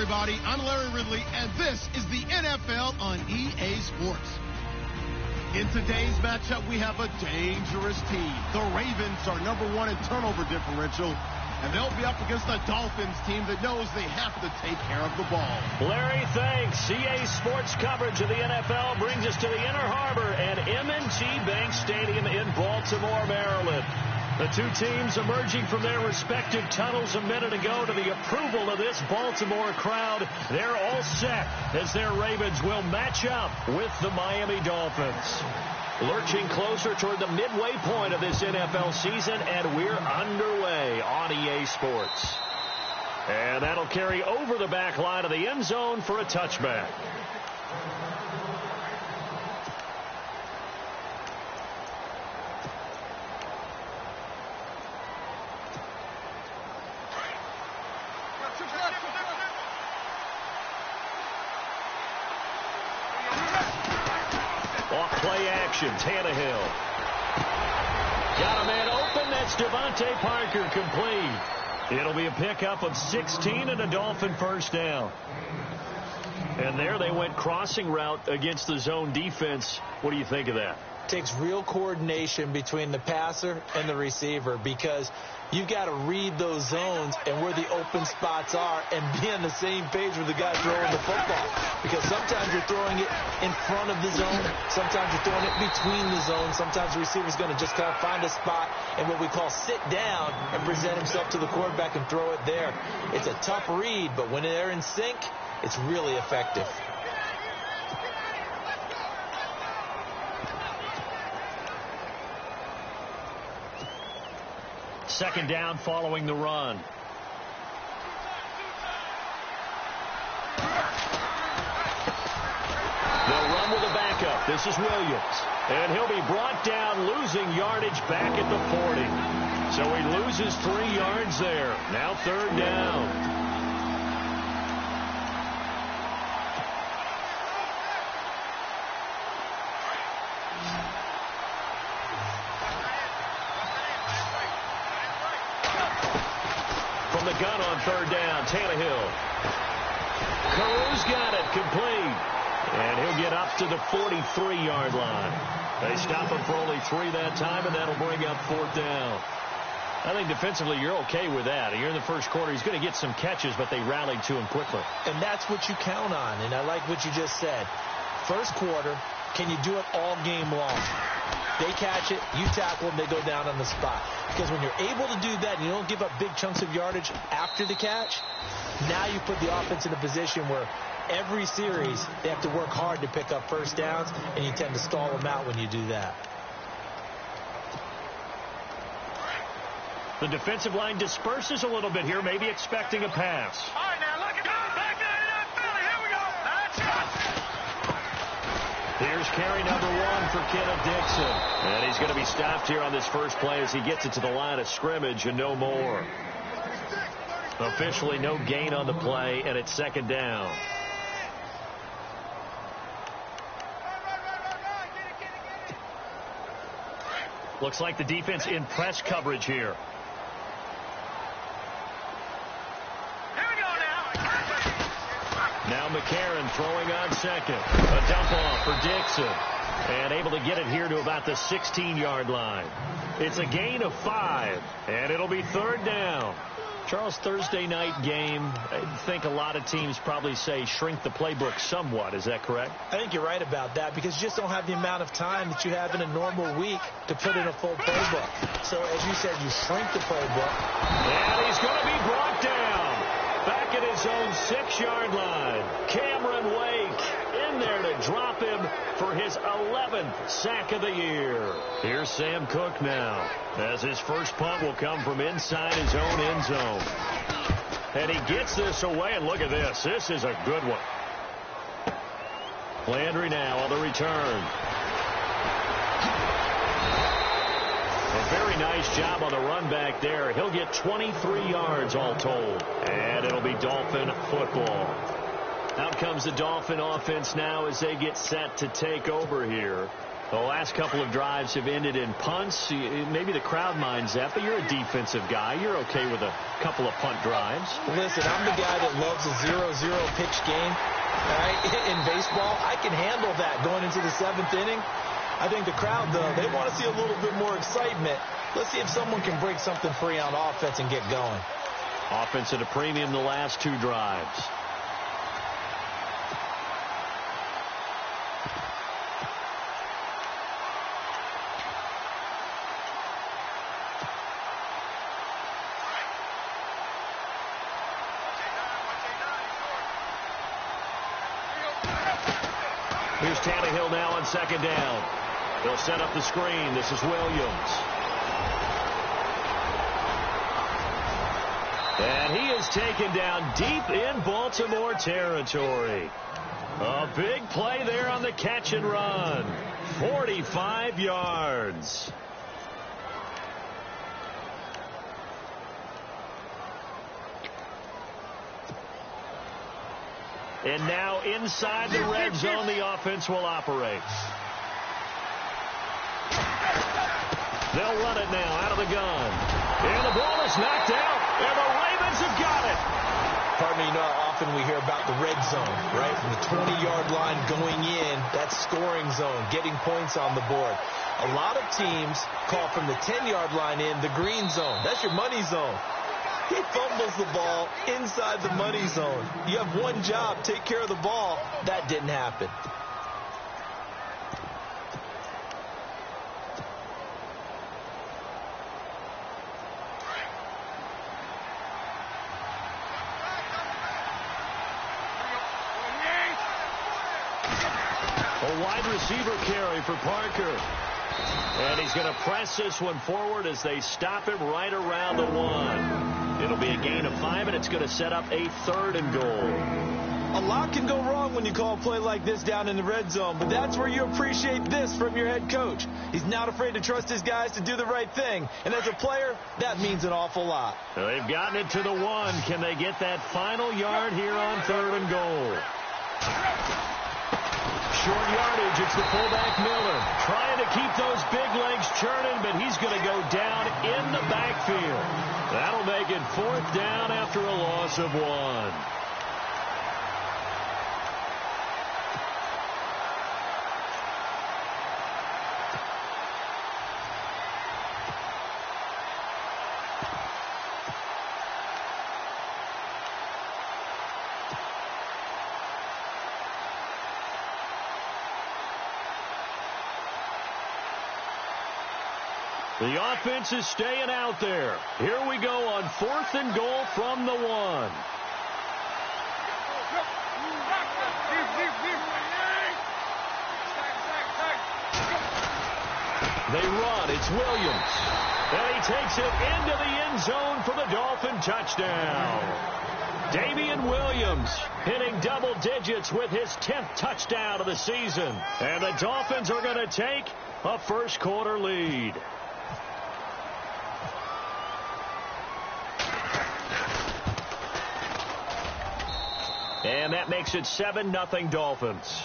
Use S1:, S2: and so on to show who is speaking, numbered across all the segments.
S1: everybody. I'm Larry Ridley, and this is the NFL on EA Sports. In today's matchup, we have a dangerous team. The Ravens are #1 in turnover differential, and they'll be up against a Dolphins team that knows they have to take care of the ball.
S2: Larry, thanks. EA Sports coverage of the NFL brings us to the Inner Harbor at M&T Bank Stadium in Baltimore, Maryland. The two teams emerging from their respective tunnels a minute ago to the approval of this Baltimore crowd. They're all set as their Ravens will match up with the Miami Dolphins. Lurching closer toward the midway point of this NFL season, and we're underway on EA Sports. And that'll carry over the back line of the end zone for a touchback. Off-play action, Tannehill. Got a man open, that's Devontae Parker, complete. It'll be a pickup of 16 and a Dolphin first down. And there they went crossing route against the zone defense. What do you think of that?
S3: Takes real coordination between the passer and the receiver, because you've got to read those zones and where the open spots are and be on the same page with the guy throwing the football. Because sometimes you're throwing it in front of the zone. Sometimes you're throwing it between the zones. Sometimes the receiver's going to just kind of find a spot and what we call sit down and present himself to the quarterback and throw it there. It's a tough read, but when they're in sync, it's really effective.
S2: Second down following the run. They'll run with a backup. This is Williams. And he'll be brought down, losing yardage back at the 40. So he loses 3 yards there. Now third down. Gun on third down, Tannehill. Carew's got it, complete. And he'll get up to the 43-yard line. They stop him for only 3 that time, and that'll bring up fourth down. I think defensively you're okay with that. You're in the first quarter. He's going to get some catches, but they rallied to him quickly.
S3: And that's what you count on, and I like what you just said. First quarter, can you do it all game long? They catch it, you tackle them, they go down on the spot. Because when you're able to do that and you don't give up big chunks of yardage after the catch, now you put the offense in a position where every series they have to work hard to pick up first downs, and you tend to stall them out when you do that.
S2: The defensive line disperses a little bit here, maybe expecting a pass.
S4: All right, now look at that. Back there, Philly. Here we go. That's it.
S2: Here's carry number 1 for Kenneth Dixon. And he's going to be stopped here on this first play as he gets it to the line of scrimmage and no more. Officially no gain on the play, and it's second down. Looks like the defense in press coverage here. Now McCarron throwing on second. A dump off for Dixon. And able to get it here to about the 16-yard line. It's a gain of 5, and it'll be third down. Charles, Thursday night game, I think a lot of teams probably say shrink the playbook somewhat. Is that correct?
S3: I think you're right about that, because you just don't have the amount of time that you have in a normal week to put in a full playbook. So, as you said, you shrink the playbook.
S2: And he's going to be brought down. Back at his own 6-yard line. Cameron Wake in there to drop him for his 11th sack of the year. Here's Sam Cook now, as his first punt will come from inside his own end zone. And he gets this away, and look at this. This is a good one. Landry now on the return. A very nice job on the run back there. He'll get 23 yards all told. And it'll be Dolphin football. Out comes the Dolphin offense now as they get set to take over here. The last couple of drives have ended in punts. Maybe the crowd minds that, but you're a defensive guy. You're okay with a couple of punt drives.
S3: Listen, I'm the guy that loves a 0-0 pitch game. All right? In baseball, I can handle that going into the 7th inning. I think the crowd, though, they want to see a little bit more excitement. Let's see if someone can break something free on offense and get going.
S2: Offense at a premium the last 2 drives. Here's Tannehill now on 2nd down. He'll set up the screen. This is Williams. And he is taken down deep in Baltimore territory. A big play there on the catch and run. 45 yards. And now inside the red zone, the offense will operate. They'll run it now out of the gun. And the ball is knocked out, and the Ravens have got it.
S3: Pardon me, you know how often we hear about the red zone, right? From the 20-yard line going in, that's scoring zone, getting points on the board. A lot of teams call from the 10-yard line in the green zone. That's your money zone. He fumbles the ball inside the money zone. You have one job, take care of the ball. That didn't happen.
S2: A wide receiver carry for Parker. And he's going to press this one forward as they stop him right around the 1. It'll be a gain of 5, and it's going to set up a 3rd and goal.
S3: A lot can go wrong when you call a play like this down in the red zone, but that's where you appreciate this from your head coach. He's not afraid to trust his guys to do the right thing, and as a player, that means an awful lot.
S2: They've gotten it to the 1. Can they get that final yard here on 3rd and goal? Short yardage, it's the fullback Miller. Trying to keep those big legs churning, but he's going to go down in the backfield. That'll make it 4th down after a loss of 1. The offense is staying out there. Here we go on 4th and goal from the 1. They run. It's Williams. And he takes it into the end zone for the Dolphin touchdown. Damian Williams hitting double digits with his 10th touchdown of the season. And the Dolphins are going to take a first quarter lead. And that makes it 7-0 Dolphins.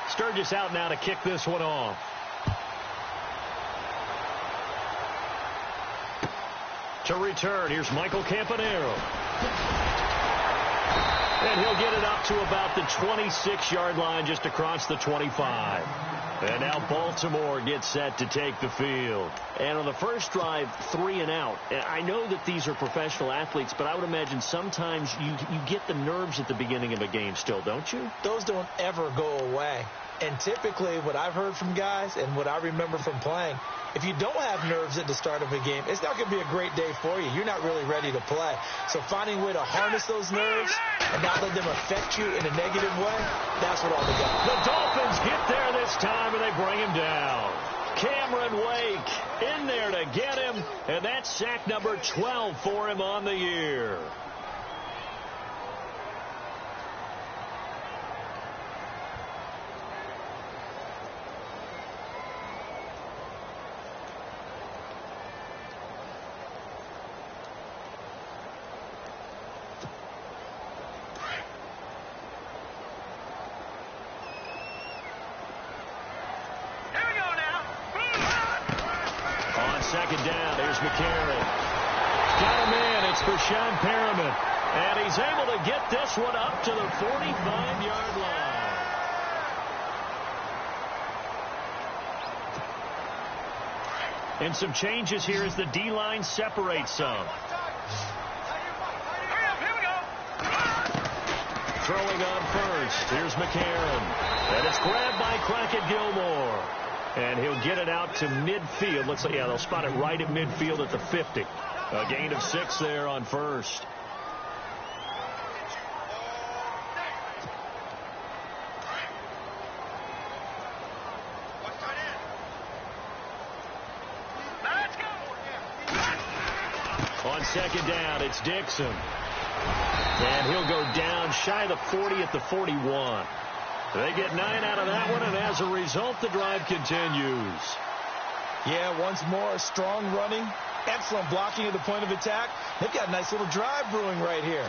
S2: Sturgis out now to kick this one off. To return, here's Michael Campanero. And he'll get it up to about the 26-yard line, just across the 25. And now Baltimore gets set to take the field. And on the first drive, 3 and out. I know that these are professional athletes, but I would imagine sometimes you get the nerves at the beginning of a game still, don't you?
S3: Those don't ever go away. And typically what I've heard from guys and what I remember from playing, if you don't have nerves at the start of a game, it's not going to be a great day for you. You're not really ready to play. So finding a way to harness those nerves and not let them affect you in a negative way, that's what all they got.
S2: The Dolphins get there this time, and they bring him down. Cameron Wake in there to get him, and that's sack number 12 for him on the year. second down. Here's McCarron. Got him in. It's for Sean Perriman. And he's able to get this one up to the 45-yard line. And some changes here as the D-line separates some. Throwing on first. Here's McCarron. And it's grabbed by Crockett Gilmore. And he'll get it out to midfield. Looks like, yeah, they'll spot it right at midfield at the 50. A gain of 6 there on first. On second down, it's Dixon. And he'll go down shy of the 40 at the 41. They get 9 out of that one, and as a result, the drive continues.
S3: Yeah, once more, strong running, excellent blocking at the point of attack. They've got a nice little drive brewing right here.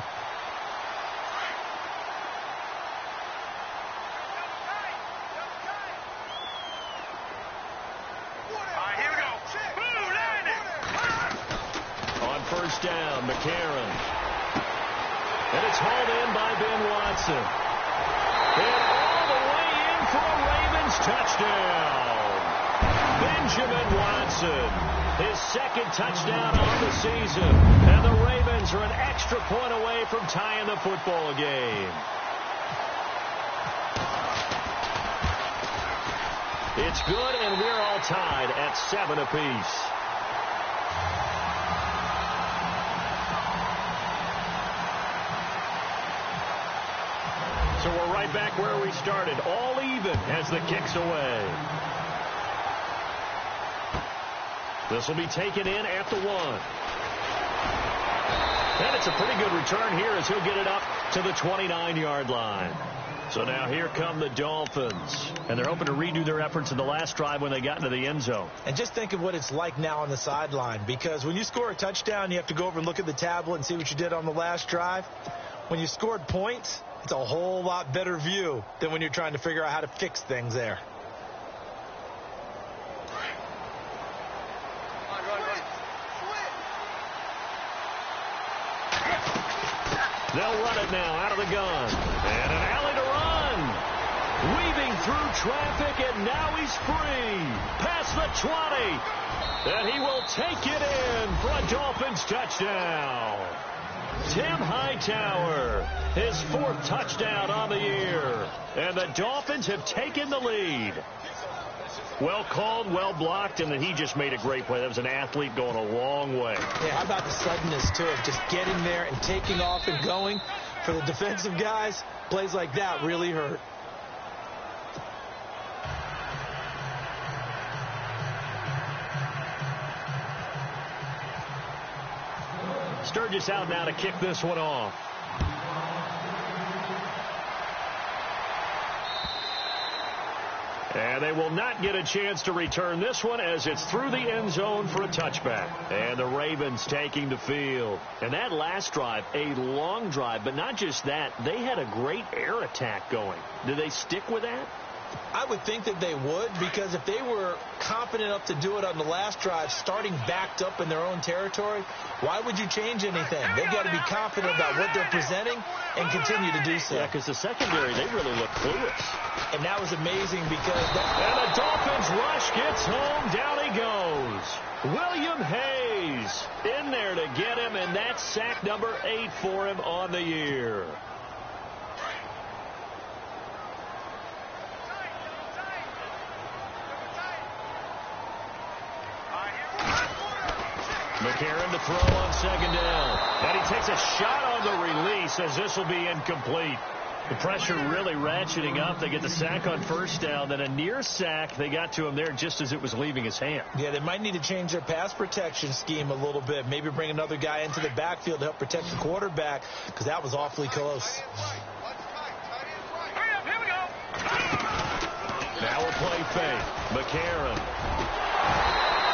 S2: On first down, McCarron. And it's hauled in by Ben Watson. And all the way in for a Ravens touchdown. Benjamin Watson, his second touchdown on the season. And the Ravens are an extra point away from tying the football game. It's good, and we're all tied at 7 apiece. So we're right back where we started, all even as the kick's away. This will be taken in at the 1. And it's a pretty good return here as he'll get it up to the 29-yard line. So now here come the Dolphins. And they're hoping to redo their efforts in the last drive when they got into the end zone.
S3: And just think of what it's like now on the sideline, because when you score a touchdown, you have to go over and look at the tablet and see what you did on the last drive. When you scored points, it's a whole lot better view than when you're trying to figure out how to fix things there.
S2: They'll run it now out of the gun. And an alley to run. Weaving through traffic, and now he's free. Past the 20. And he will take it in for a Dolphins touchdown. Tim Hightower, his 4th touchdown on the year. And the Dolphins have taken the lead. Well called, well blocked, and then he just made a great play. That was an athlete going a long way.
S3: Yeah, how about the suddenness, too, of just getting there and taking off and going? For the defensive guys, plays like that really hurt.
S2: Sturgis out now to kick this one off. And they will not get a chance to return this one as it's through the end zone for a touchback. And the Ravens taking the field. And that last drive, a long drive, but not just that. They had a great air attack going. Do they stick with that?
S3: I would think that they would, because if they were confident enough to do it on the last drive, starting backed up in their own territory, why would you change anything? They've got to be confident about what they're presenting and continue to do so.
S2: Yeah, because the secondary, they really look clueless.
S3: And that was amazing because...
S2: And the Dolphins rush gets home. Down he goes. William Hayes in there to get him, and that's sack number 8 for him on the year. McCarron to throw on second down. And he takes a shot on the release as this will be incomplete. The pressure really ratcheting up. They get the sack on first down. Then a near sack. They got to him there just as it was leaving his hand.
S3: Yeah, they might need to change their pass protection scheme a little bit. Maybe bring another guy into the backfield to help protect the quarterback, because that was awfully close.
S2: Now a play fake. McCarron.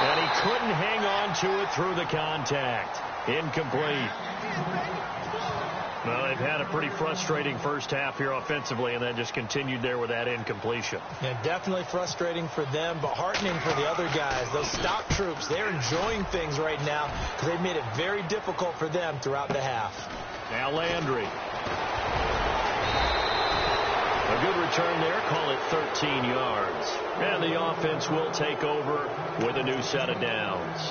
S2: And he couldn't hang on to it through the contact. Incomplete. Well, they've had a pretty frustrating first half here offensively, and then just continued there with that incompletion.
S3: Yeah, definitely frustrating for them, but heartening for the other guys. Those stop troops, they're enjoying things right now because they've made it very difficult for them throughout the half.
S2: Now Landry. A good return there, call it 13 yards. And the offense will take over with a new set of downs.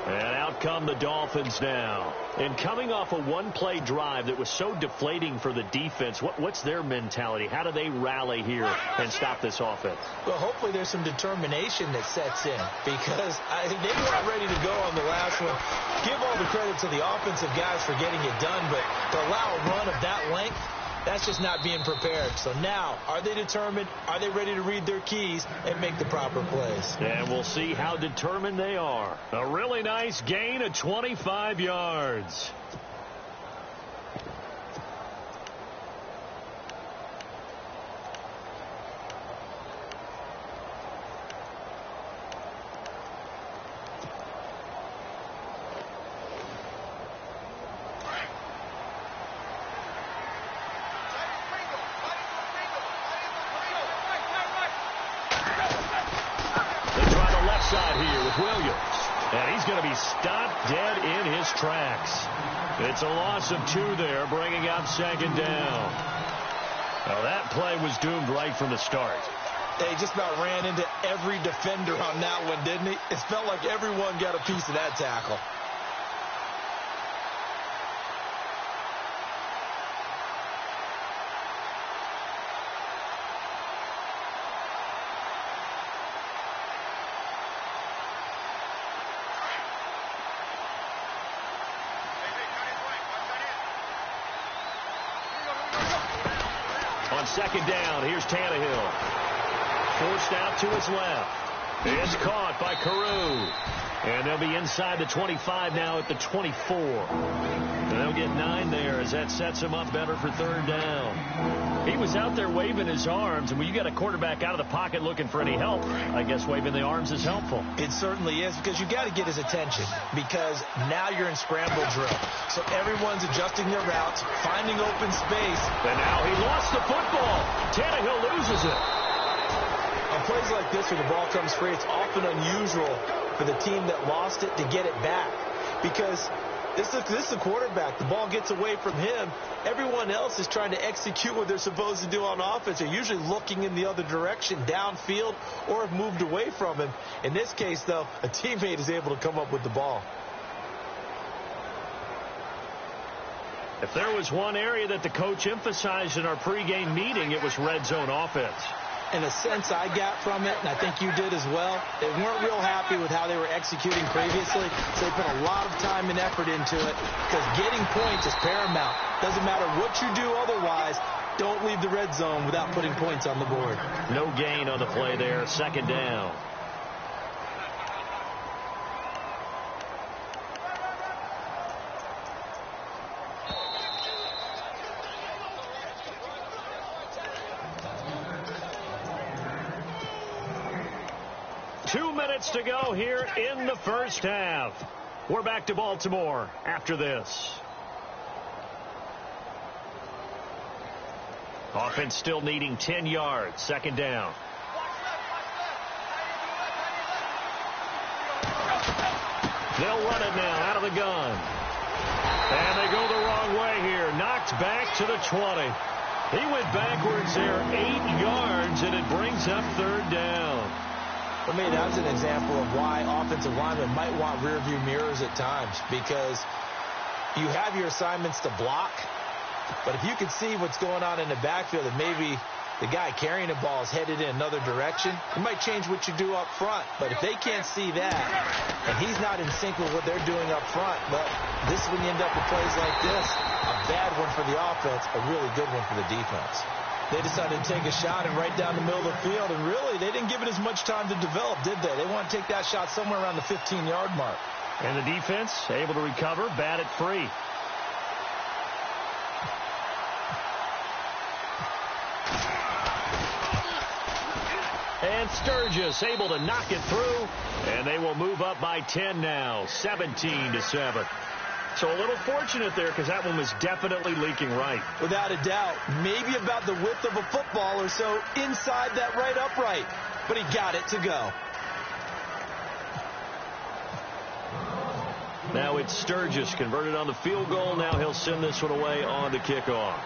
S2: And out come the Dolphins now. And coming off a one-play drive that was so deflating for the defense, what's their mentality? How do they rally here and stop this offense?
S3: Well, hopefully there's some determination that sets in because they weren't ready to go on the last one. Give all the credit to the offensive guys for getting it done, but to allow a run of that length, that's just not being prepared. So now, are they determined? Are they ready to read their keys and make the proper plays?
S2: And we'll see how determined they are. A really nice gain of 25 yards. And he's going to be stopped dead in his tracks. It's a loss of 2 there, bringing up second down. Now that play was doomed right from the start.
S3: He just about ran into every defender on that one, didn't he? It felt like everyone got a piece of that tackle.
S2: On second down, here's Tannehill. Forced out to his left. It's caught by Carew. And they'll be inside the 25 now at the 24. And they'll get 9 there as that sets him up better for third down. He was out there waving his arms, and when you got a quarterback out of the pocket looking for any help, I guess waving the arms is helpful.
S3: It certainly is, because you got to get his attention, because now you're in scramble drill. So everyone's adjusting their routes, finding open space.
S2: And now he lost the football. Tannehill loses it.
S3: On plays like this where the ball comes free, it's often unusual for the team that lost it to get it back, because this is the quarterback. The ball gets away from him. Everyone else is trying to execute what they're supposed to do on offense. They're usually looking in the other direction, downfield, or have moved away from him. In this case, though, a teammate is able to come up with the ball.
S2: If there was one area that the coach emphasized in our pregame meeting, it was red zone offense.
S3: In a sense, I got from it, and I think you did as well, they weren't real happy with how they were executing previously, so they put a lot of time and effort into it, because getting points is paramount. Doesn't matter what you do otherwise, don't leave the red zone without putting points on the board.
S2: No gain on the play there, second down. To go here in the first half. We're back to Baltimore after this. Offense still needing 10 yards. Second down. They'll run it now out of the gun. And they go the wrong way here. Knocked back to the 20. He went backwards there 8 yards, and it brings up third down.
S3: For me, that's an example of why offensive linemen might want rearview mirrors at times, because you have your assignments to block, but if you can see what's going on in the backfield and maybe the guy carrying the ball is headed in another direction, it might change what you do up front. But if they can't see that and he's not in sync with what they're doing up front, well, this is when you end up with plays like this. A bad one for the offense, a really good one for the defense. They decided to take a shot and right down the middle of the field, and really, they didn't give it as much time to develop, did they? They want to take that shot somewhere around the 15-yard mark.
S2: And the defense able to recover, bat it free. And Sturgis able to knock it through, and they will move up by 10 now, 17-7. So a little fortunate there because that one was definitely leaking right.
S3: Without a doubt. Maybe about the width of a football or so inside that right upright. But he got it to go.
S2: Now it's Sturgis converted on the field goal. Now he'll send this one away on the kickoff.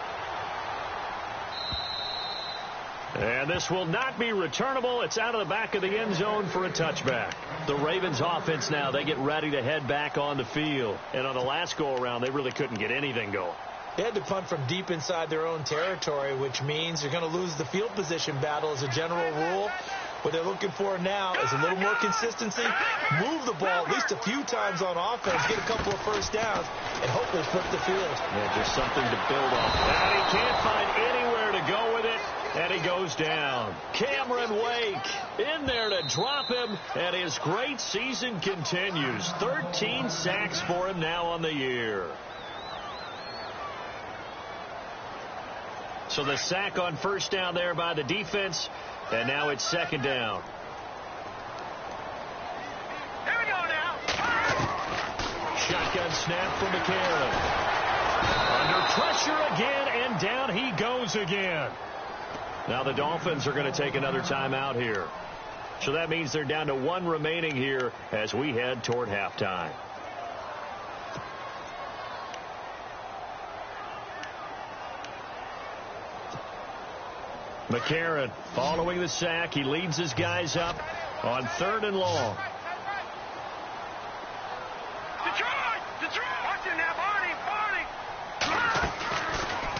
S2: And this will not be returnable. It's out of the back of the end zone for a touchback. The Ravens offense now, they get ready to head back on the field. And on the last go-around, they really couldn't get anything going.
S3: They had to punt from deep inside their own territory, which means you're going to lose the field position battle as a general rule. What they're looking for now is a little more consistency, move the ball at least a few times on offense, get a couple of first downs, and hopefully flip the field.
S2: Yeah, just something to build off. And he can't find anywhere to go with it, and he goes down. Cameron Wake in there to drop him, and his great season continues. 13 sacks for him now on the year. So the sack on first down there by the defense, and now it's second down.
S4: Here we go now.
S2: Shotgun snap for McCarron. Under pressure again, and down he goes again. Now the Dolphins are going to take another timeout here. So that means they're down to one remaining here as we head toward halftime. McCarron following the sack. He leads his guys up on 3rd and long.
S4: Detroit! Watch it now, Barney!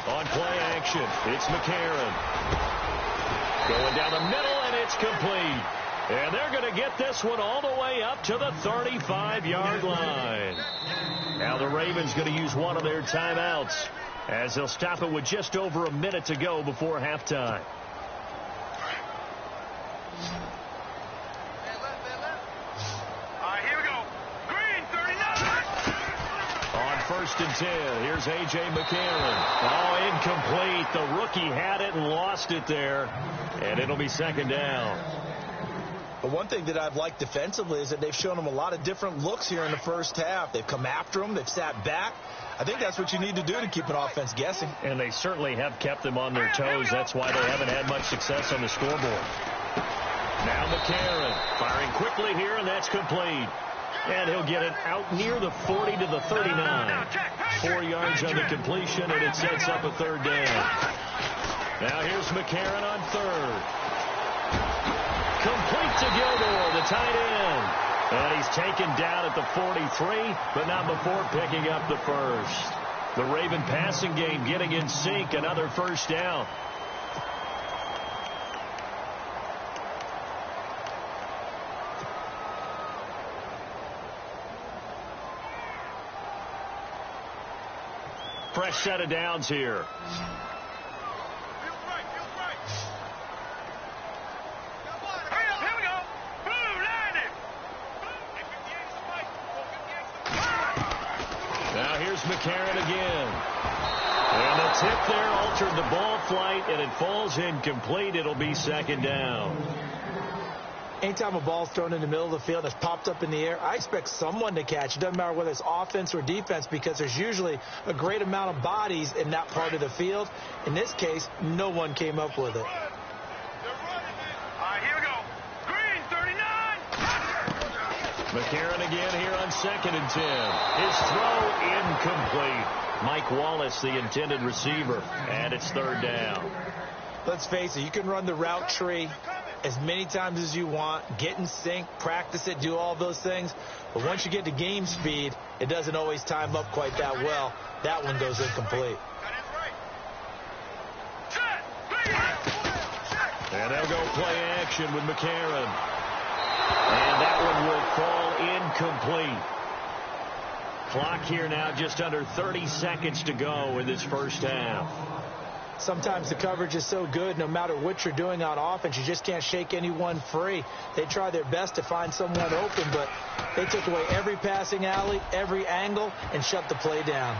S2: On play action, it's McCarron. Going down the middle, and it's complete. And they're going to get this one all the way up to the 35-yard line. Now the Ravens going to use one of their timeouts as they'll stop it with just over a minute to go before halftime.
S4: Here we go. Green, 39.
S2: On 1st and 10, here's A.J. McCarron. Oh, incomplete. The rookie had it and lost it there. And it'll be second down.
S3: But one thing that I've liked defensively is that they've shown him a lot of different looks here in the first half. They've come after him. They've sat back. I think that's what you need to do to keep an offense guessing.
S2: And they certainly have kept them on their toes. That's why they haven't had much success on the scoreboard. Now McCarron firing quickly here, and that's complete. And he'll get it out near the 40 to the 39. 4 yards on the completion, and it sets up a 3rd down. Now here's McCarron on 3rd. Complete to Gilmore, the tight end. And he's taken down at the 43, but not before picking up the first. The Raven passing game getting in sync, another first down. Fresh set of downs here. Now here's McCarron again. And the tip there altered the ball flight, and it falls incomplete. It'll be second down.
S3: Anytime a ball's thrown in the middle of the field that's popped up in the air, I expect someone to catch. It doesn't matter whether it's offense or defense because there's usually a great amount of bodies in that part of the field. In this case, no one came up with it.
S4: Here we go. Green, 39.
S2: McCarron again here on 2nd and 10. His throw incomplete. Mike Wallace, the intended receiver, and it's 3rd down.
S3: Let's face it, you can run the route tree as many times as you want, get in sync, practice it, do all those things. But once you get to game speed, it doesn't always time up quite that well. That one goes incomplete.
S2: And they'll go play action with McCarron. And that one will fall incomplete. Clock here now just under 30 seconds to go in this first half.
S3: Sometimes the coverage is so good, no matter what you're doing on offense, you just can't shake anyone free. They try their best to find someone open, but they took away every passing alley, every angle, and shut the play down.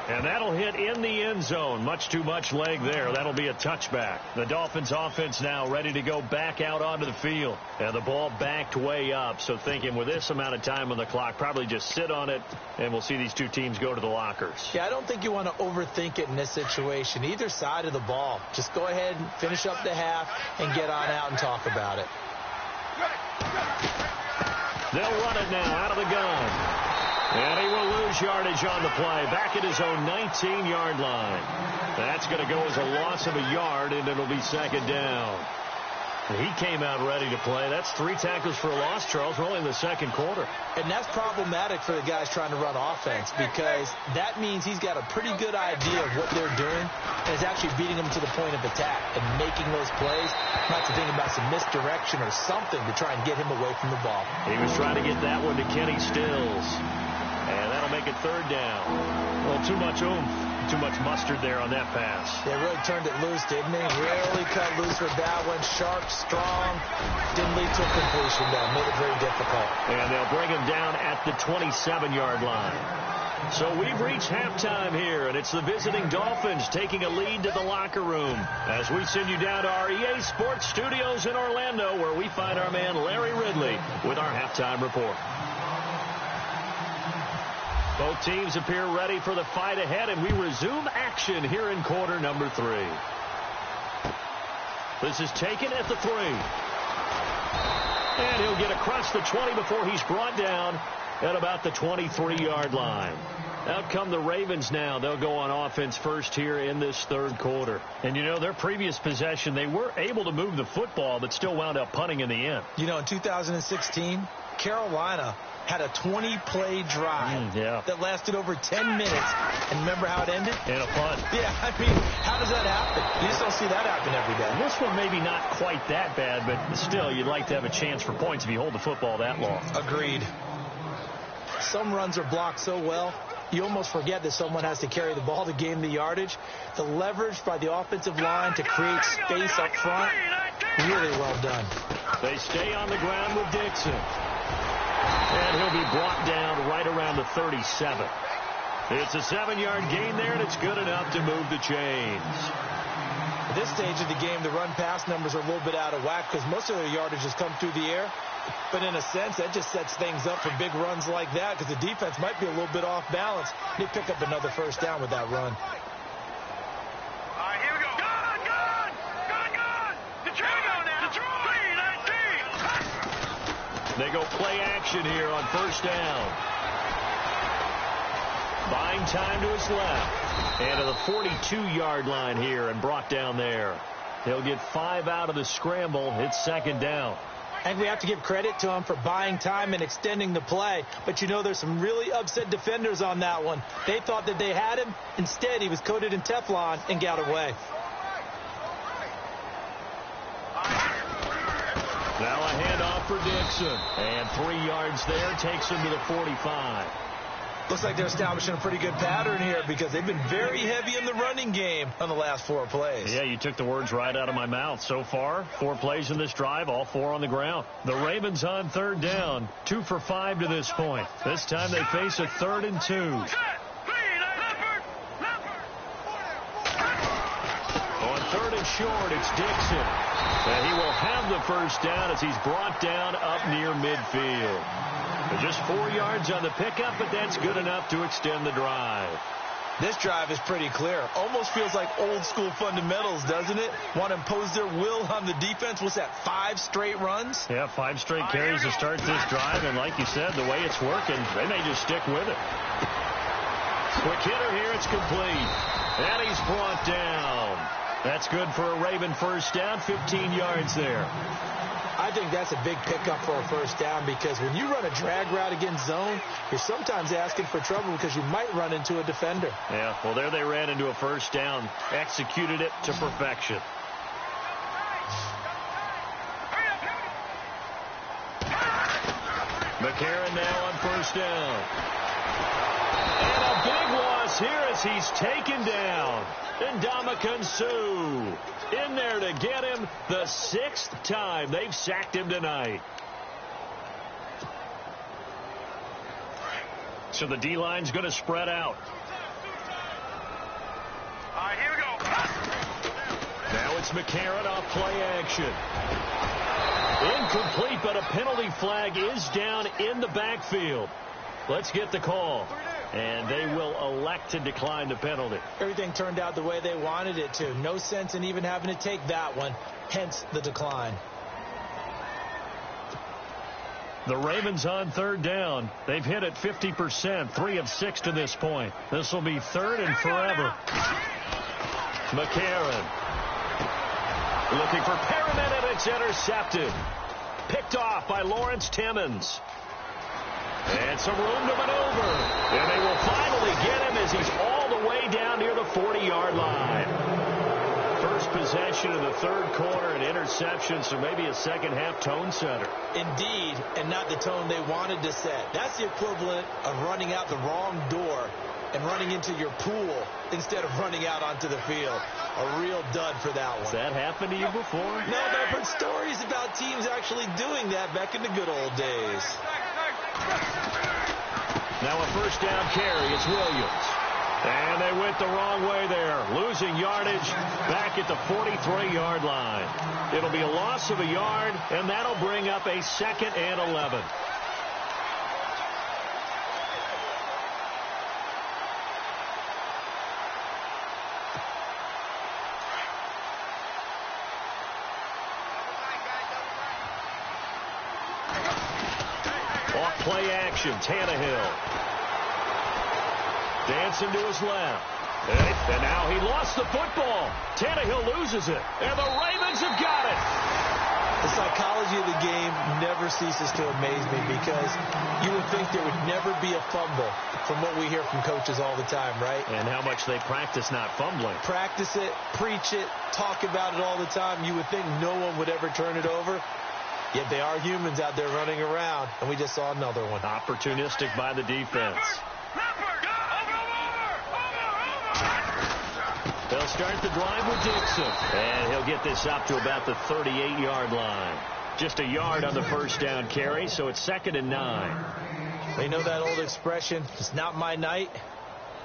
S2: And that'll hit in the end zone. Much too much leg there. That'll be a touchback. The Dolphins offense now ready to go back out onto the field. And the ball backed way up. So thinking with this amount of time on the clock, probably just sit on it, and we'll see these two teams go to the lockers.
S3: Yeah, I don't think you want to overthink it in this situation. Either side of the ball. Just go ahead and finish up the half and get on out and talk about it.
S2: They'll run it now out of the gun. And he will lose yardage on the play. Back at his own 19-yard line. That's going to go as a loss of a yard, and it'll be second down. He came out ready to play. That's 3 tackles for a loss, Charles. We're only in the second quarter.
S3: And that's problematic for the guys trying to run offense because that means he's got a pretty good idea of what they're doing and is actually beating them to the point of attack and making those plays, not to think about some misdirection or something to try and get him away from the ball.
S2: He was trying to get that one to Kenny Stills. And that'll make it third down. Well, too much oomph, too much mustard there on that pass.
S3: They really turned it loose, didn't they? Really cut loose with that one. Sharp, strong. Didn't lead to a completion, though. Made it very difficult.
S2: And they'll bring him down at the 27-yard line. So we've reached halftime here, and it's the visiting Dolphins taking a lead to the locker room as we send you down to our EA Sports Studios in Orlando, where we find our man Larry Ridley with our halftime report. Both teams appear ready for the fight ahead, and we resume action here in quarter number 3. This is taken at the 3. And he'll get across the 20 before he's brought down at about the 23-yard line. Out come the Ravens now. They'll go on offense first here in this third quarter. And, you know, their previous possession, they were able to move the football, but still wound up punting in the end.
S3: You know, in 2016, Carolina had a 20-play drive that lasted over 10 minutes. And remember how it ended?
S2: In a punt.
S3: Yeah, I mean, how does that happen? You just don't see that happen every day.
S2: This one maybe not quite that bad, but still, you'd like to have a chance for points if you hold the football that long.
S3: Agreed. Some runs are blocked so well, you almost forget that someone has to carry the ball to gain the yardage. The leverage by the offensive line to create space up front, really well done.
S2: They stay on the ground with Dixon. And he'll be brought down right around the 37. It's a 7-yard gain there, and it's good enough to move the chains.
S3: At this stage of the game, the run-pass numbers are a little bit out of whack because most of their yardage has come through the air. But in a sense, that just sets things up for big runs like that because the defense might be a little bit off balance. They pick up another first down with that run.
S4: All right, here we go. Gun! Detroit! Here we go now. Detroit! 3-19.
S2: They go play action here on first down. Buying time to his left. And to the 42-yard line here and brought down there. They'll get 5 out of the scramble. It's second down.
S3: And we have to give credit to him for buying time and extending the play. But, you know, there's some really upset defenders on that one. They thought that they had him. Instead, he was coated in Teflon and got away.
S2: Now a handoff for Dixon. And 3 yards there takes him to the 45.
S3: Looks like they're establishing a pretty good pattern here because they've been very heavy in the running game on the last 4 plays.
S2: Yeah, you took the words right out of my mouth. So far, 4 plays in this drive, all 4 on the ground. The Ravens on third down, 2 for 5 to this point. This time they face a 3rd and 2. On 3rd and short, it's Dixon. And he will have the first down as he's brought down up near midfield. Just 4 yards on the pickup, but that's good enough to extend the drive.
S3: This drive is pretty clear. Almost feels like old school fundamentals, doesn't it? Want to impose their will on the defense. What's that, 5 straight runs?
S2: Yeah, 5 straight carries to start this drive, and like you said, the way it's working, they may just stick with it. Quick hitter here, it's complete. And he's brought down. That's good for a Raven first down, 15 yards there.
S3: I think that's a big pickup for a first down because when you run a drag route against zone, you're sometimes asking for trouble because you might run into a defender.
S2: Yeah, well, there they ran into a first down, executed it to perfection. McCarron now on first down. And a big loss here as he's taken down. And Ndamukong Suh in there to get him the 6th time they've sacked him tonight. So the D-line's going to spread out.
S4: right, here we go.
S2: Now it's McCarron off play action. Incomplete, but a penalty flag is down in the backfield. Let's get the call. And they will elect to decline the penalty.
S3: Everything turned out the way they wanted it to. No sense in even having to take that one, hence the decline.
S2: The Ravens on third down. They've hit it 50%, 3 of 6 to this point. This will be third and forever. McCarron looking for Perriman, and it's intercepted. Picked off by Lawrence Timmons. And some room to maneuver. And they will finally get him as he's all the way down near the 40-yard line. First possession of the third quarter, an interception, so maybe a second-half tone setter.
S3: Indeed, and not the tone they wanted to set. That's the equivalent of running out the wrong door and running into your pool instead of running out onto the field. A real dud for that one.
S2: Has that happened to you before?
S3: No, but I've heard stories about teams actually doing that back in the good old days.
S2: Now a first down carry. It's Williams. And they went the wrong way there. Losing yardage back at the 43-yard line. It'll be a loss of a yard, and that'll bring up a 2nd and 11. Off play action, Tannehill. Dancing to his left. And now he lost the football. Tannehill loses it. And the Ravens have got it.
S3: The psychology of the game never ceases to amaze me because you would think there would never be a fumble from what we hear from coaches all the time, right?
S2: And how much they practice not fumbling.
S3: Practice it, preach it, talk about it all the time. You would think no one would ever turn it over. Yet they are humans out there running around, and we just saw another one.
S2: Opportunistic by the defense. They'll start the drive with Dixon. And he'll get this up to about the 38-yard line. Just a yard on the first down carry, so it's 2nd and 9.
S3: They know that old expression, it's not my night.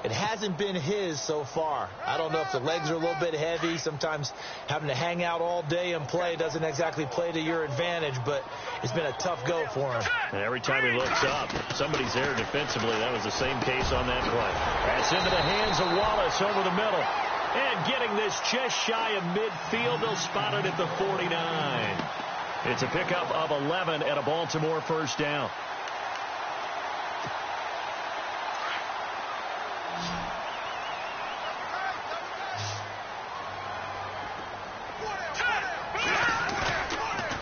S3: It hasn't been his so far. I don't know if the legs are a little bit heavy. Sometimes having to hang out all day and play doesn't exactly play to your advantage, but it's been a tough go for him.
S2: And every time he looks up, somebody's there defensively. That was the same case on that play. That's into the hands of Wallace over the middle. And getting this just shy of midfield, they'll spot it at the 49. It's a pickup of 11 and a Baltimore first down.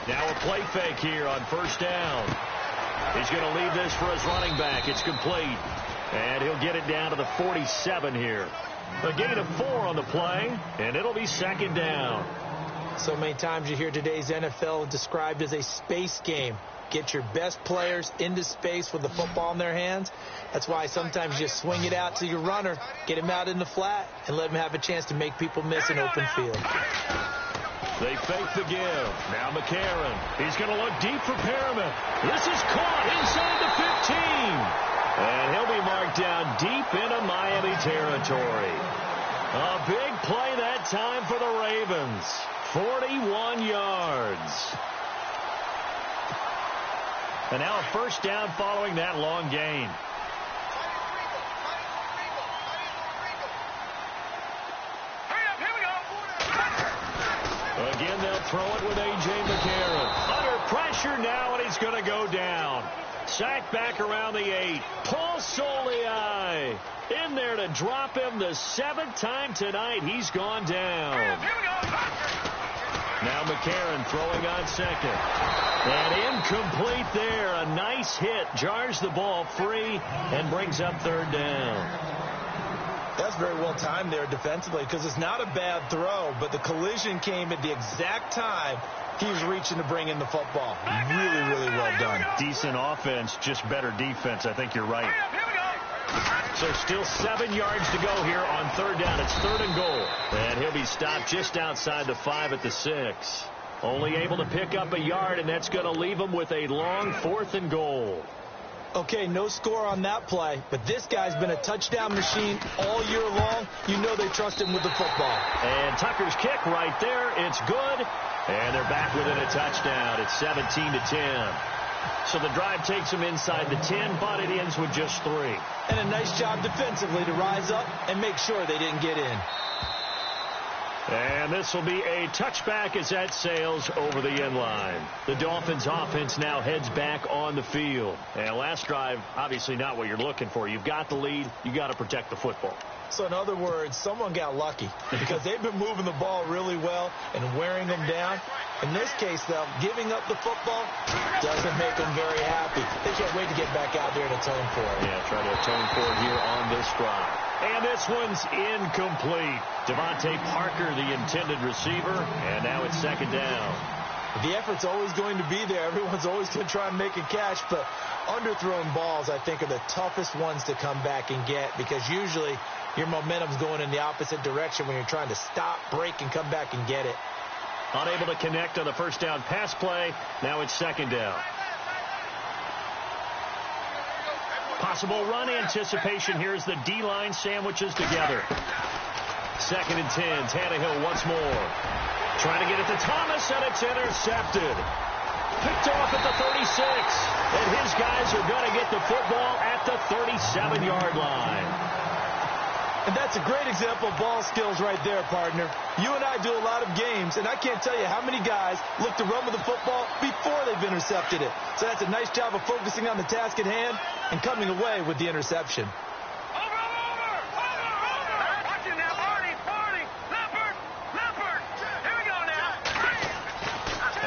S2: Now a play fake here on first down. He's going to leave this for his running back. It's complete. And he'll get it down to the 47 here. A gain of 4 on the play, and it'll be 2nd down.
S3: So many times you hear today's NFL described as a space game. Get your best players into space with the football in their hands. That's why sometimes you swing it out to your runner, get him out in the flat, and let him have a chance to make people miss an open field.
S2: They fake the give. Now McCarron. He's going to look deep for Perriman. This is caught inside the 15. And he'll be marked down deep into Miami territory. A big play that time for the Ravens. 41 yards. And now a first down following that long gain. Again, they'll throw it with A.J. McCarron. Under pressure now, and he's going to go down. Sacked back around the 8. Paul Soliai in there to drop him the 7th time tonight. He's gone down. Now McCarron throwing on second. And incomplete there. A nice hit. Jars the ball free and brings up third down.
S3: That's very well timed there defensively because it's not a bad throw, but the collision came at the exact time he was reaching to bring in the football. Really, really well done.
S2: Decent offense, just better defense. I think you're right. So still 7 yards to go here on third down. It's 3rd and goal. And he'll be stopped just outside the 5 at the 6. Only able to pick up a yard, and that's going to leave him with a long 4th and goal.
S3: Okay, no score on that play, but this guy's been a touchdown machine all year long. You know they trust him with the football.
S2: And Tucker's kick right there. It's good. And they're back within a touchdown. It's 17-10. So the drive takes them inside the 10, but it ends with just 3.
S3: And a nice job defensively to rise up and make sure they didn't get in.
S2: And this will be a touchback as that sails over the end line. The Dolphins offense now heads back on the field. And last drive, obviously not what you're looking for. You've got the lead. You got to protect the football.
S3: So in other words, someone got lucky because they've been moving the ball really well and wearing them down. In this case, though, giving up the football doesn't make them very happy. They can't wait to get back out there and atone for it.
S2: Yeah, try to atone for it here on this drive. And this one's incomplete. Devontae Parker, the intended receiver, and now it's second down.
S3: The effort's always going to be there. Everyone's always going to try and make a catch, but underthrown balls, I think, are the toughest ones to come back and get because usually your momentum's going in the opposite direction when you're trying to stop, break, and come back and get it.
S2: Unable to connect on the first down pass play. Now it's second down. Possible run anticipation here as the D-line sandwiches together. 2nd and 10. Tannehill once more. Trying to get it to Thomas, and it's intercepted. Picked off at the 36. And his guys are going to get the football at the 37-yard line.
S3: And that's a great example of ball skills right there, partner. You and I do a lot of games, and I can't tell you how many guys look to run with the football before they've intercepted it. So that's a nice job of focusing on the task at hand and coming away with the interception.
S4: Watching now, Barney, Leopard. Here we go now.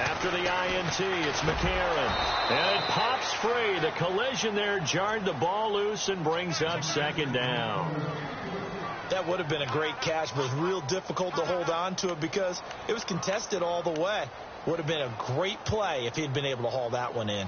S2: After the INT, it's McCarron. And it pops free. The collision there jarred the ball loose and brings up second down.
S3: That would have been a great catch, but it was real difficult to hold on to it because it was contested all the way. Would have been a great play if he'd been able to haul that one in.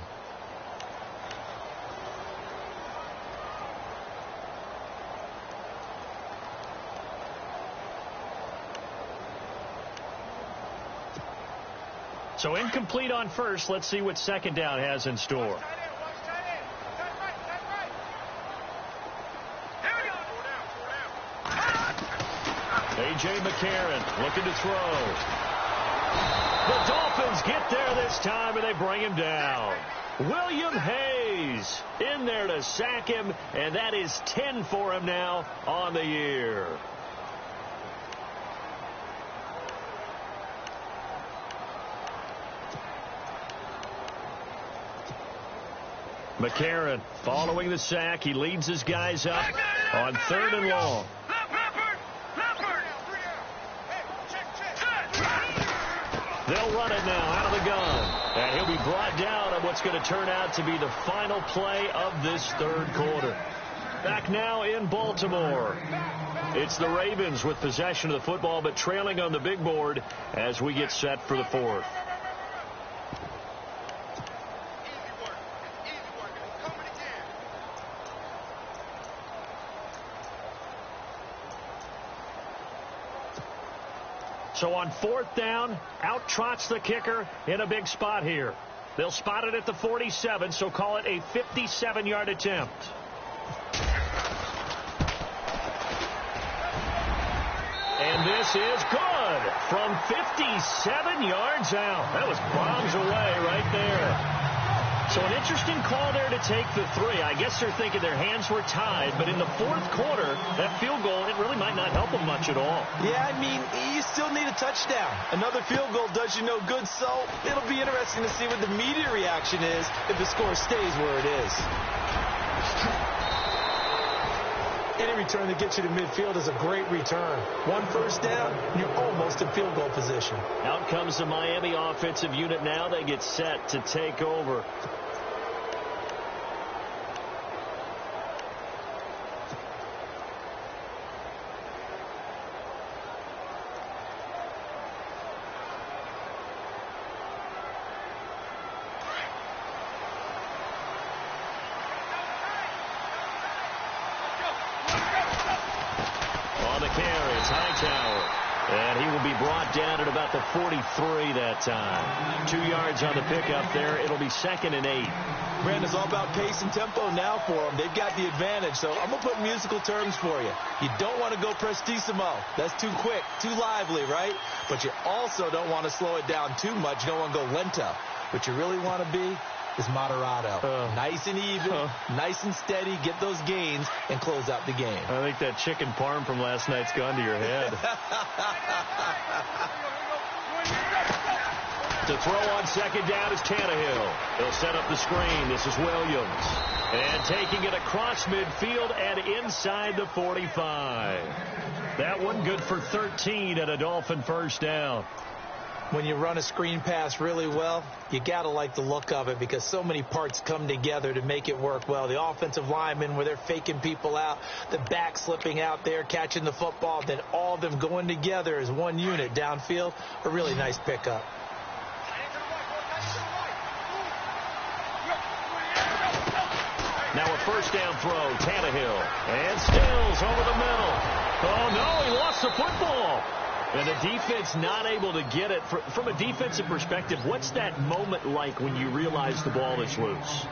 S2: So incomplete on first. Let's see what second down has in store. A.J. McCarron looking to throw. The Dolphins get there this time, and they bring him down. William Hayes in there to sack him, and that is 10 for him now on the year. McCarron following the sack. He leads his guys up on 3rd and long. They'll run it now out of the gun. And he'll be brought down on what's going to turn out to be the final play of this 3rd quarter. Back now in Baltimore. It's the Ravens with possession of the football, but trailing on the big board as we get set for the 4th. So on 4th down, out trots the kicker in a big spot here. They'll spot it at the 47, so call it a 57-yard attempt. And this is good from 57 yards out. That was bombs away right there. So an interesting call there to take the 3. I guess they're thinking their hands were tied, but in the 4th quarter, that field goal, it really might not help them much at all.
S3: Yeah, I mean, you still need a touchdown. Another field goal does you no good, so it'll be interesting to see what the media reaction is if the score stays where it is. Any return that gets you to midfield is a great return. 1 first down, you're almost in field goal position.
S2: Out comes the Miami offensive unit now. They get set to take over. On the carry, it's Hightower. And he will be brought down at about the 43 that time. 2 yards on the pickup there. It'll be 2nd and 8.
S3: Brandon, it's all about pace and tempo now for them. They've got the advantage. So I'm going to put musical terms for you. You don't want to go prestissimo. That's too quick, too lively, right? But you also don't want to slow it down too much. You don't want to go lento. What you really want to be is moderato. Nice and even, nice and steady, get those gains, and close out the game.
S2: I think that chicken parm from last night's gone to your head. To throw on 2nd down is Tannehill. He'll set up the screen. This is Williams. And taking it across midfield and inside the 45. That one good for 13 and a Dolphin first down.
S3: When you run a screen pass really well, you got to like the look of it because so many parts come together to make it work well. The offensive linemen, where they're faking people out, the back slipping out there, catching the football, then all of them going together as one unit downfield. A really nice pickup.
S2: Now a first down throw, Tannehill. And Stills over the middle. Oh, no, he lost the football. And the defense not able to get it. From a defensive perspective, what's that moment like when you realize the ball is loose?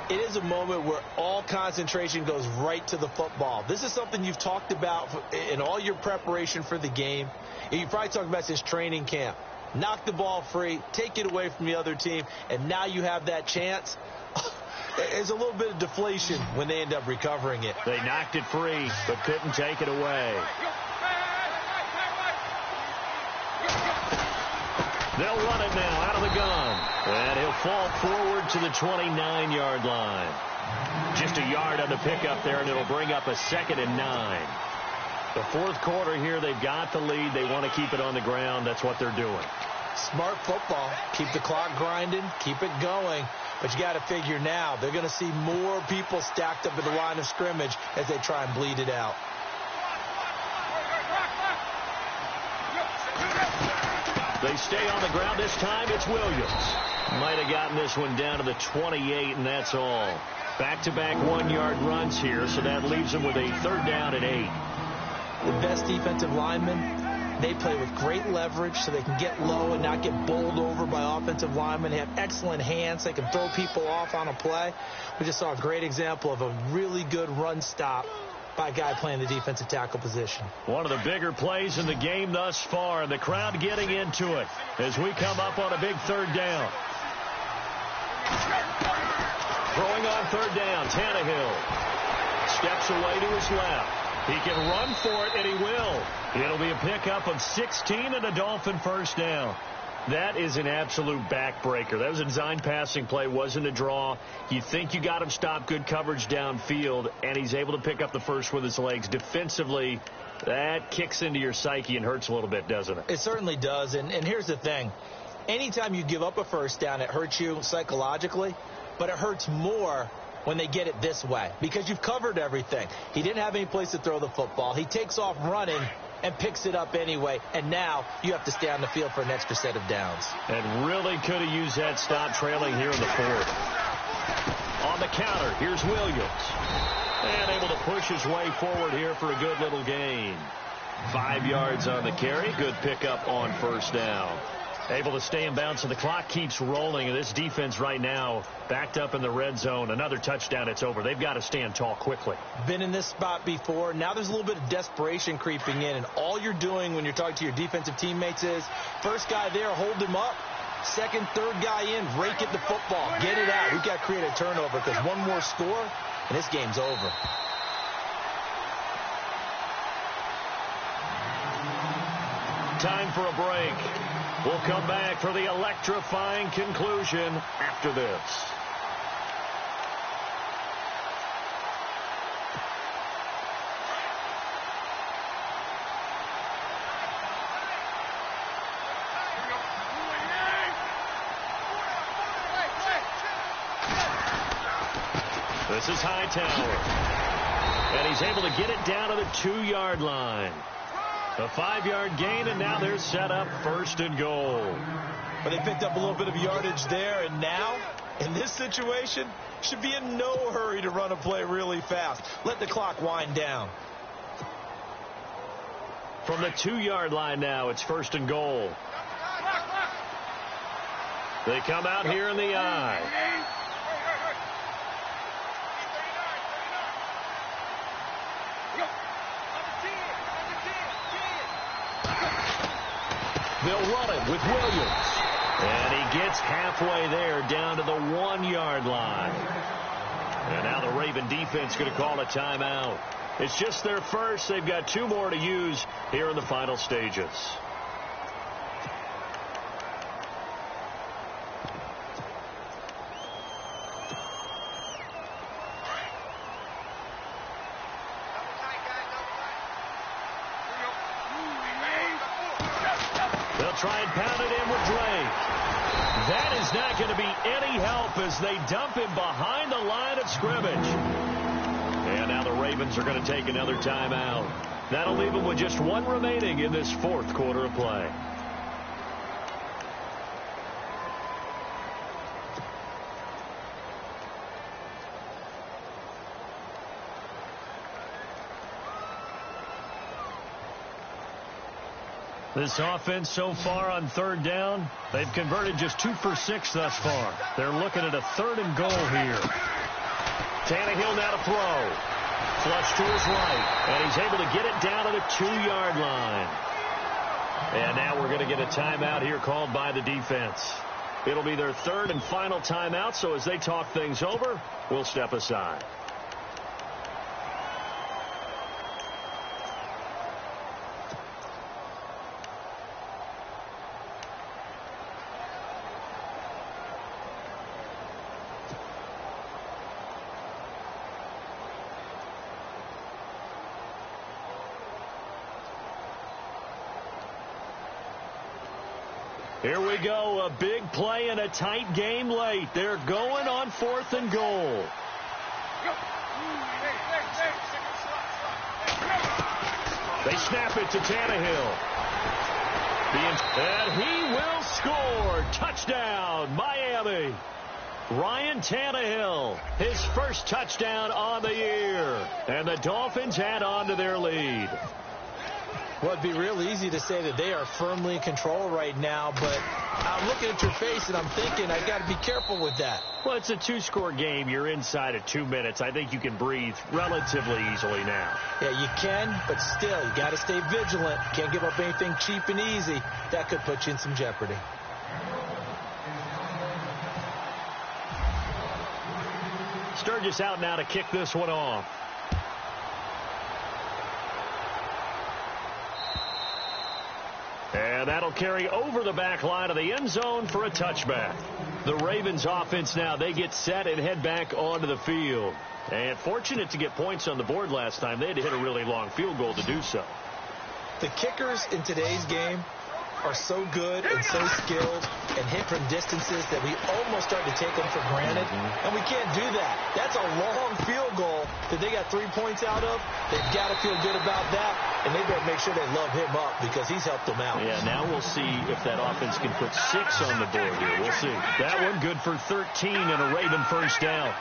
S3: It is a moment where all concentration goes right to the football. This is something you've talked about in all your preparation for the game. You've probably talked about since training camp. Knock the ball free, take it away from the other team, and now you have that chance. There's a little bit of deflation when they end up recovering it.
S2: They knocked it free, but couldn't take it away. They'll run it now out of the gun. And he'll fall forward to the 29-yard line. Just a yard on the pickup there, and it'll bring up a 2nd and 9. The 4th quarter here, they've got the lead. They want to keep it on the ground. That's what they're doing.
S3: Smart football. Keep the clock grinding. Keep it going. But you got to figure now they're going to see more people stacked up at the line of scrimmage as they try and bleed it out.
S2: They stay on the ground this time. It's Williams. Might have gotten this one down to the 28, and that's all. Back-to-back 1-yard runs here, so that leaves them with a 3rd down and 8.
S3: The best defensive linemen, they play with great leverage so they can get low and not get bowled over by offensive linemen. They have excellent hands. They can throw people off on a play. We just saw a great example of a really good run stop by a guy playing the defensive tackle position. One
S2: of the bigger plays in the game thus far. The crowd getting into it as we come up on a big 3rd down. Throwing on 3rd down, Tannehill steps away to his left. He can run for it, and he will. It'll be a pickup of 16 and a Dolphin first down. That is an absolute backbreaker. That was a design passing play, wasn't a draw. You think you got him stopped, good coverage downfield, and he's able to pick up the first with his legs. Defensively, that kicks into your psyche and hurts a little bit, doesn't it?
S3: It certainly does, and here's the thing. Anytime you give up a first down, it hurts you psychologically, but it hurts more when they get it this way because you've covered everything. He didn't have any place to throw the football. He takes off running and picks it up anyway, and now you have to stay on the field for an extra set of downs.
S2: And really could have used that stop trailing here in the 4th. On the counter, here's Williams. And able to push his way forward here for a good little gain. 5 yards on the carry. Good pickup on first down. Able to stay in bounds, and the clock keeps rolling. And this defense right now backed up in the red zone. Another touchdown, it's over. They've got to stand tall quickly.
S3: Been in this spot before. Now there's a little bit of desperation creeping in. And all you're doing when you're talking to your defensive teammates is, first guy there, hold him up. Second, third guy in, rake at the football. Get it out. We've got to create a turnover because one more score, and this game's over.
S2: Time for a break. We'll come back for the electrifying conclusion after this. This is Hightower. And he's able to get it down to the 2-yard line. A 5-yard gain, and now they're set up 1st and goal.
S3: But they picked up a little bit of yardage there, and now, in this situation, should be in no hurry to run a play really fast. Let the clock wind down.
S2: From the 2-yard line now, it's 1st and goal. They come out here in the I. They'll run it with Williams. And he gets halfway there down to the 1-yard line. And now the Raven defense going to call a timeout. It's just their first. They've got 2 more to use here in the final stages. They'll try and pound it in with Drake. That is not going to be any help as they dump him behind the line of scrimmage. And now the Ravens are going to take another timeout. That'll leave them with just 1 remaining in this 4th quarter of play. This offense so far on 3rd down, they've converted just 2 for 6 thus far. They're looking at a 3rd and goal here. Tannehill now to throw. Flush to his right, and he's able to get it down to the 2-yard line. And now we're going to get a timeout here called by the defense. It'll be their 3rd and final timeout, so as they talk things over, we'll step aside. Here we go, a big play in a tight game late. They're going on 4th and goal. They snap it to Tannehill. And he will score. Touchdown, Miami. Ryan Tannehill, his first touchdown on the year. And the Dolphins add on to their lead.
S3: Well, it'd be real easy to say that they are firmly in control right now, but I'm looking at your face and I'm thinking I got to be careful with that.
S2: Well, it's a 2-score game. You're inside of 2 minutes. I think you can breathe relatively easily now.
S3: Yeah, you can, but still, you got to stay vigilant. Can't give up anything cheap and easy. That could put you in some jeopardy.
S2: Sturgis out now to kick this one off. And that'll carry over the back line of the end zone for a touchback. The Ravens offense now, they get set and head back onto the field. And fortunate to get points on the board last time. They had to hit a really long field goal to do so.
S3: The kickers in today's game are so good and so skilled and hit from distances that we almost start to take them for granted. And we can't do that. That's a long field goal that they got 3 points out of. They've got to feel good about that, and they better make sure they love him up because he's helped them out.
S2: Yeah, now we'll see if that offense can put 6 on the board here. We'll see. That one good for 13 and a Raven first down.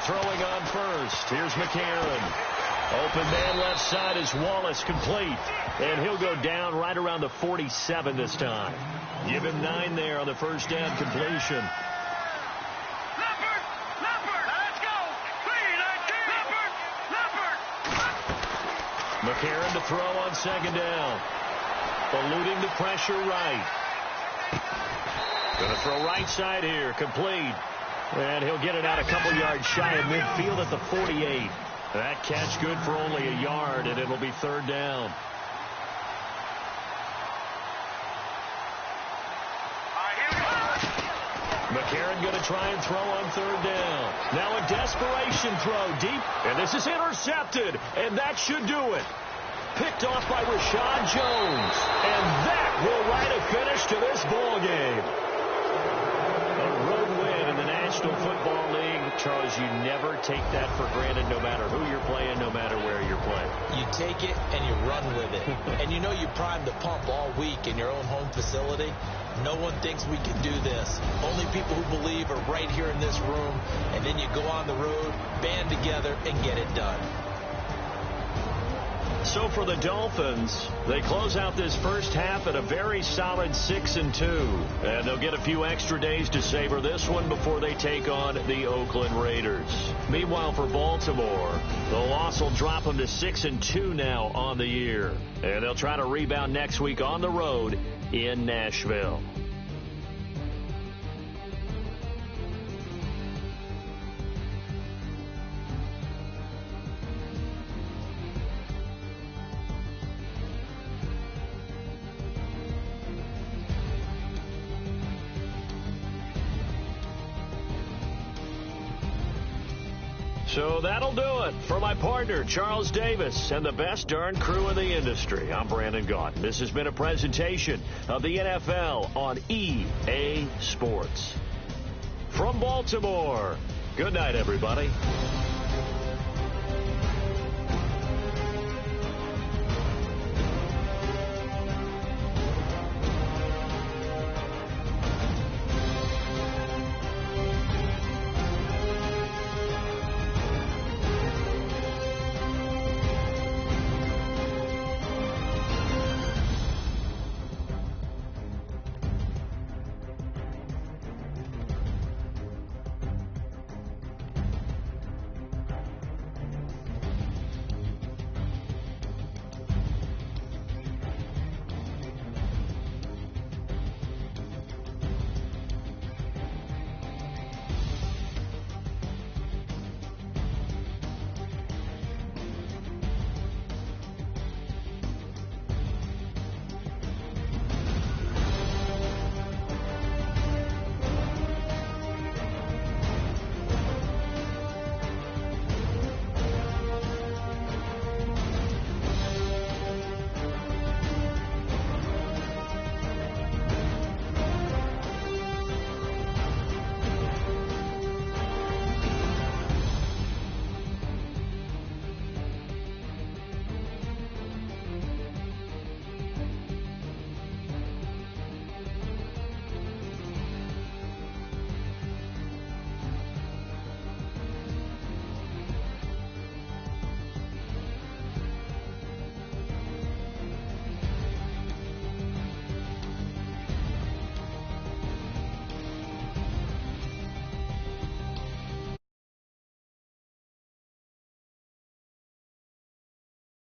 S2: Throwing on first. Here's McCarron. Open man left side is Wallace, complete. And he'll go down right around the 47 this time. Give him 9 there on the first down completion.
S4: Let's go.
S2: McCarron to throw on second down. Eluding the pressure right. Going to throw right side here, complete. And he'll get it out a couple yards shy of midfield at the 48. That catch good for only a yard, and it'll be third down. McCarron going to try and throw on third down. Now a desperation throw deep, and this is intercepted, and that should do it. Picked off by Rashad Jones, and that will write a finish to this ball game. A road win in the National Football League. Charles, you never take that for granted no matter who you're playing, no matter where you're playing.
S3: You take it and you run with it. And you know you primed the pump all week in your own home facility. No one thinks we can do this. Only people who believe are right here in this room. And then you go on the road, band together, and get it done.
S2: So for the Dolphins, they close out this first half at a very solid 6-2. And they'll get a few extra days to savor this one before they take on the Oakland Raiders. Meanwhile, for Baltimore, the loss will drop them to 6-2 now on the year. And they'll try to rebound next week on the road in Nashville. So that'll do it for my partner, Charles Davis, and the best darn crew in the industry. I'm Brandon Gaudin. This has been a presentation of the NFL on EA Sports. From Baltimore, good night, everybody.